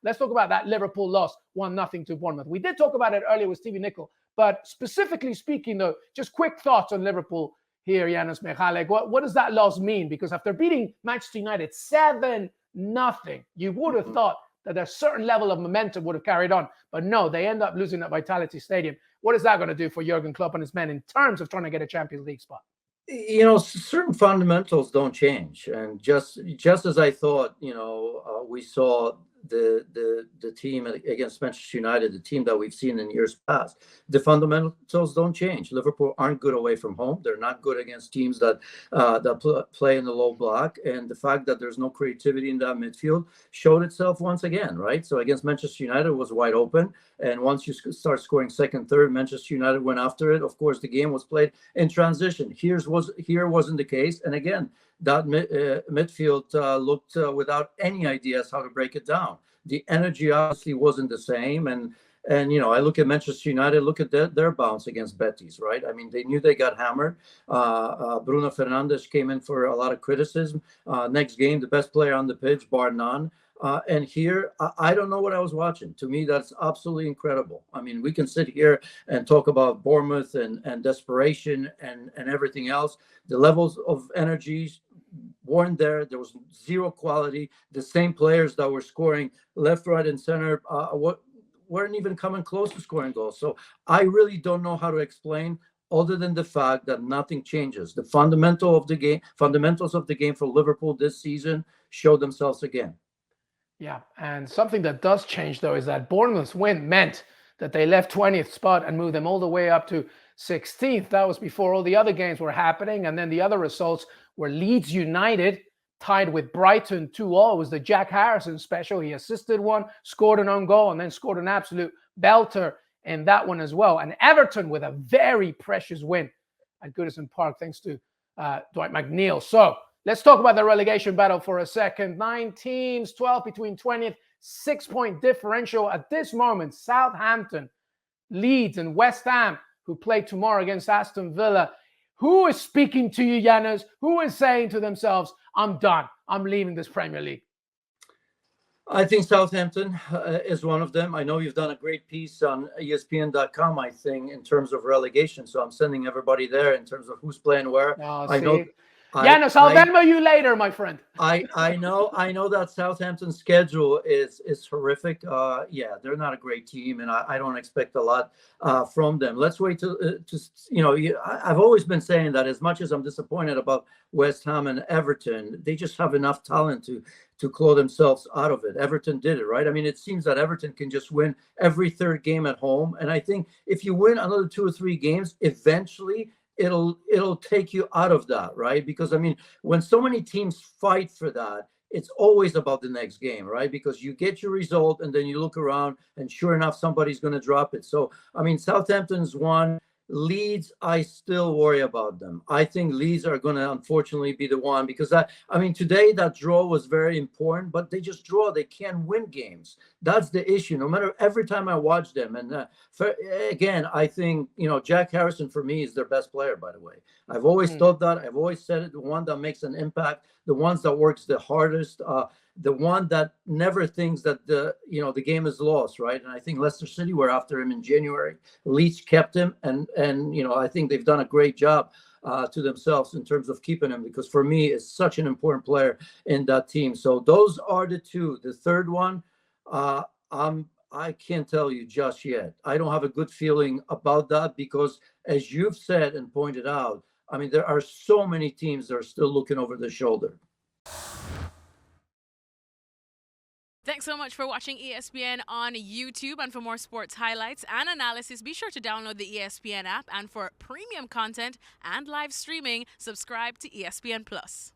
let's talk about that Liverpool loss 1-0 to Bournemouth. We did talk about it earlier with Stevie Nicol, but specifically speaking, though, just quick thoughts on Liverpool here, Janusz, Michallik. What does that loss mean? Because after beating Manchester United 7-0, you would have thought that a certain level of momentum would have carried on. But no, they end up losing at Vitality Stadium. What is that going to do for Jurgen Klopp and his men in terms of trying to get a Champions League spot? Certain fundamentals don't change. And just as I thought, we saw the team against Manchester United, the team that we've seen in years past, the fundamentals don't change. Liverpool aren't good away from home. They're not good against teams that play in the low block. And the fact that there's no creativity in that midfield showed itself once again, right? So against Manchester United, it was wide open. And once you start scoring second, third, Manchester United went after it. Of course, the game was played in transition. Here wasn't the case. And again, that midfield looked without any ideas how to break it down. The energy obviously wasn't the same. And I look at Manchester United, look at their bounce against Betis, right? I mean, they knew they got hammered. Bruno Fernandes came in for a lot of criticism. Next game, the best player on the pitch, bar none. And here, I don't know what I was watching. To me, that's absolutely incredible. I mean, we can sit here and talk about Bournemouth and desperation and everything else. The levels of energy weren't there. There was zero quality. The same players that were scoring left, right, and center weren't even coming close to scoring goals. So I really don't know how to explain other than the fact that nothing changes. The fundamentals of the game for Liverpool this season showed themselves again. Yeah, and something that does change, though, is that Bournemouth's win meant that they left 20th spot and moved them all the way up to 16th. That was before all the other games were happening. And then the other results were Leeds United tied with Brighton 2-0. It was the Jack Harrison special. He assisted one, scored an own goal, and then scored an absolute belter in that one as well. And Everton with a very precious win at Goodison Park, thanks to Dwight McNeil. So let's talk about the relegation battle for a second. 9 teams, 12 between 20th, 6-point differential. At this moment, Southampton, Leeds, and West Ham, who play tomorrow against Aston Villa. Who is speaking to you, Janusz? Who is saying to themselves, I'm done. I'm leaving this Premier League? I think Southampton is one of them. I know you've done a great piece on ESPN.com, I think, in terms of relegation. So I'm sending everybody there in terms of who's playing where. Janusz, I'll Venmo you later, my friend. I know that Southampton's schedule is horrific. Yeah, they're not a great team, and I don't expect a lot from them. Let's wait to I've always been saying that as much as I'm disappointed about West Ham and Everton, they just have enough talent to claw themselves out of it. Everton did it, right? I mean, it seems that Everton can just win every third game at home, and I think if you win another 2 or 3 games, eventually it'll take you out of that, right? Because I mean, when so many teams fight for that, it's always about the next game, right? Because you get your result and then you look around and sure enough, somebody's going to drop it. So, I mean, Southampton's won. Leeds, I still worry about them. I think Leeds are going to unfortunately be the one because today that draw was very important, but they just draw. They can't win games. That's the issue. No matter every time I watch them. And again, I think, Jack Harrison for me is their best player, by the way. I've always thought that. I've always said it. The one that makes an impact, the ones that works the hardest, the one that never thinks that the game is lost, right? And I think Leicester City were after him in January. Leeds kept him, and I think they've done a great job to themselves in terms of keeping him, because for me, it's such an important player in that team. So those are the two. The third one, I can't tell you just yet. I don't have a good feeling about that because, as you've said and pointed out, I mean, there are so many teams that are still looking over their shoulder. Thanks so much for watching ESPN on YouTube. And for more sports highlights and analysis, be sure to download the ESPN app. And for premium content and live streaming, subscribe to ESPN Plus.